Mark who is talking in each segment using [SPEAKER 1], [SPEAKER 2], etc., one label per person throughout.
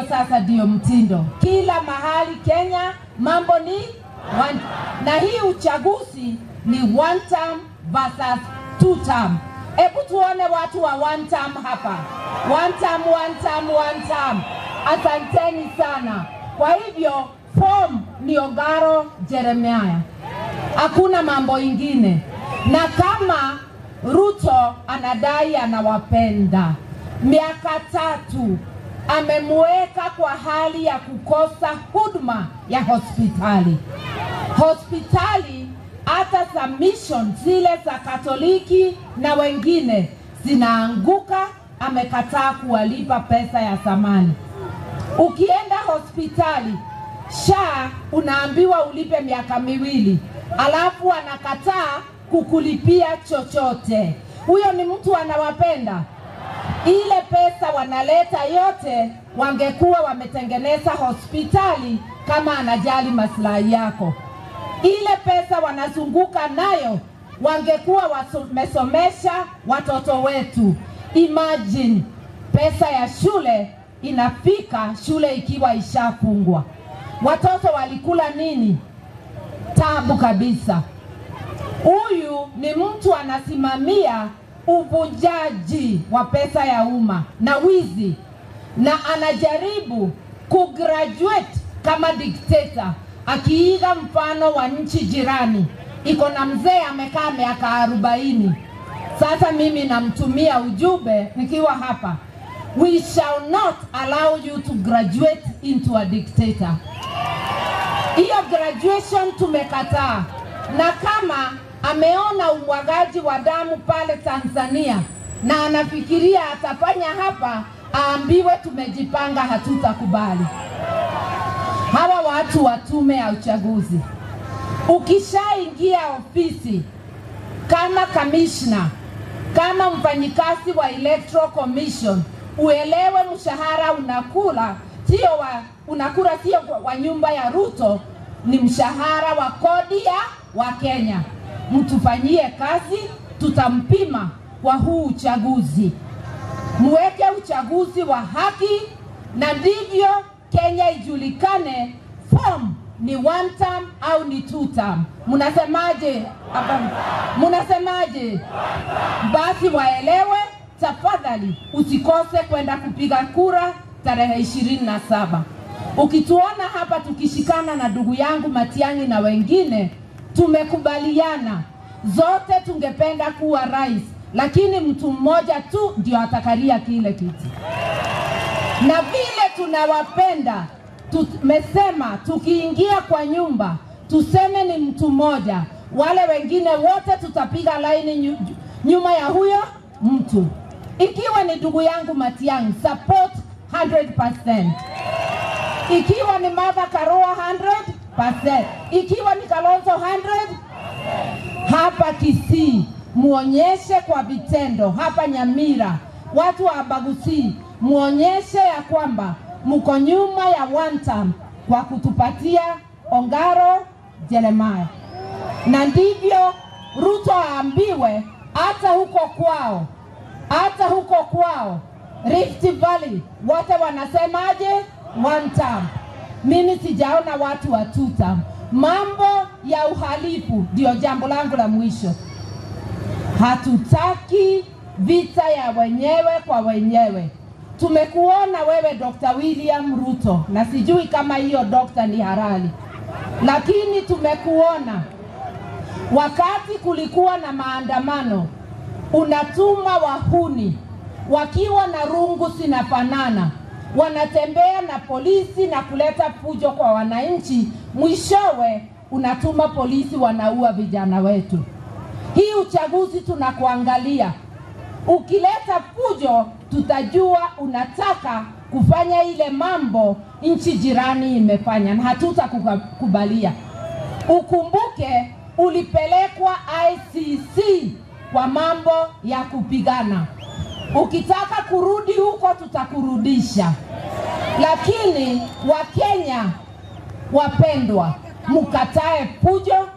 [SPEAKER 1] sasa ndio mtindo. Kila mahali Kenya mambo ni one, na hii uchaguzi ni one term versus two term. Hebu tuone watu wa one term hapa. One term, one term, one term. Asanteni sana. Kwa hivyo form ni Ongaro Jeremiah. Hakuna mambo ingine. Na kama Ruto anadai anawapenda, miaka 3 amemweka kwa hali ya kukosa huduma ya hospitali. Hospitali hata submission zile za Katoliki na wengine zinaanguka, amekataa kuwalipa pesa ya thamani. Ukienda hospitali SHA unaambiwa ulipe miaka 2, alafu anakataa kukulipia chochote. Huyo ni mtu anawapenda? Ile pesa wanaleta yote wangekuwa wametengeneza hospitali kama anajali maslahi yako. Ile pesa wanazunguka nayo wangekuwa wamesomesha watoto wetu. Imagine pesa ya shule inafika shule ikiwa ishafungwa. Watoto walikula nini? Tabu kabisa. Huyu ni mtu anasimamia uvujaji wa pesa ya umma na wizi, na anajaribu kugraduate kama dictator, akiiga mfano wa nchi jirani. Iko na mzee amekaa miaka 40. Sasa mimi namtumia ujumbe nikiwa hapa. We shall not allow you to graduate into a dictator. Hiyo graduation tumekataa. Na kama ameona umwagaji wa damu pale Tanzania na anafikiria atafanya hapa, aambiwe tumejipanga, hatutakubali. Hawa watu wa tume ya uchaguzi, ukishaingia ofisi kama commissioner, kama mfanyikazi wa Electoral Commission, uelewe mshahara unakula sio wa nyumba ya Ruto, ni mshahara wa kodi ya wa Kenya. Mtufanyie kazi, tutampima kwa huu uchaguzi. Muweke uchaguzi wa haki, na ndivyo Kenya ijulikane form ni one term au ni two term. Munasemaje? Munasemaje? Basi waelewe. Tafadhali usikose kwenda kupiga kura tarehe 27. Ukituona hapa tukishikana na ndugu yangu Matiang'i na wengine, tumekubaliana zote tungependa kuwa rais, lakini mtu mmoja tu ndio atakalia kile kiti. Na vile tunawapenda, tumesema tukiingia kwa nyumba tuseme ni mtu mmoja, wale wengine wote tutapiga laini nyuma ya huyo mtu. Ikiwa ni ndugu yangu Matiang'i, support 100%. Ikiwa ni Martha Karua 100%. Ikiwa ni Kalonzo 100%. Hapa Kisii muonyeshe kwa vitendo. Hapa Nyamira, watu wa Abagusi, muonyeshe ya kwamba mko nyuma ya one term kwa kutupatia Ongaro Jeremiah. Na ndivyo Ruto aambiwe hata huko kwao Rift Valley wote wanasemaje? One term. Mimi sijaona watu wa two term. Mambo ya uhalifu ndio jambo langu la mwisho. Hatutaki vita ya wenyewe kwa wenyewe. Tumekuona wewe Dr. William Ruto, na sijui kama hiyo dokta ni halali, lakini tumekuona wakati kulikuwa na maandamano, unatuma wahuni wakiwa na rungu sinafanana, wanatembea na polisi na kuleta fujo kwa wananchi. Mwishowe unatuma polisi wanaua vijana wetu. Hii uchaguzi tunakuangalia. Ukileta fujo tutajua unataka kufanya ile mambo nchi jirani imefanya, na hatutakubalia. Ukumbuke ulipelekwa ICC kwa mambo ya kupigana. Ukitaka kurudi huko tutakurudisha. Lakini Wakenya wapendwa, mkatae fujo.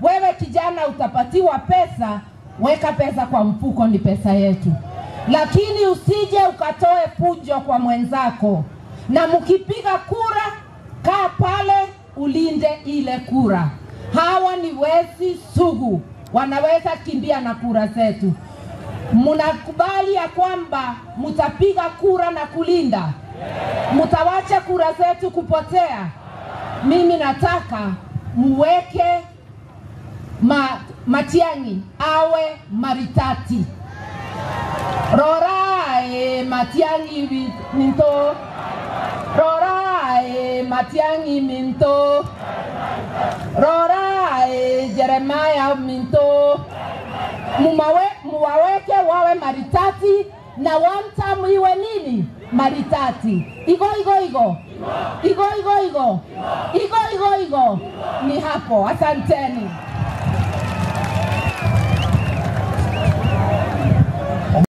[SPEAKER 1] Wewe kijana utapatiwa pesa, weka pesa kwa mfuko, ni pesa yetu. Lakini usije ukatoe fujo kwa mwenzako. na mkipiga kura, kaa pale ulinde ile kura. Hawa ni wezi sugu, wanaweza kimbia na kura zetu. Mnakubali ya kwamba mtapiga kura na kulinda? Mtawacha kura zetu kupotea? Mimi nataka muweke Matiang'i awe Maritati. Rora Matiang'i minto. Rora Matiang'i minto. Rora Jeremiah minto. Muwaweke wawe Maritati na one time iwe nini? Maritati. Igo. Ni hapo. Asanteni.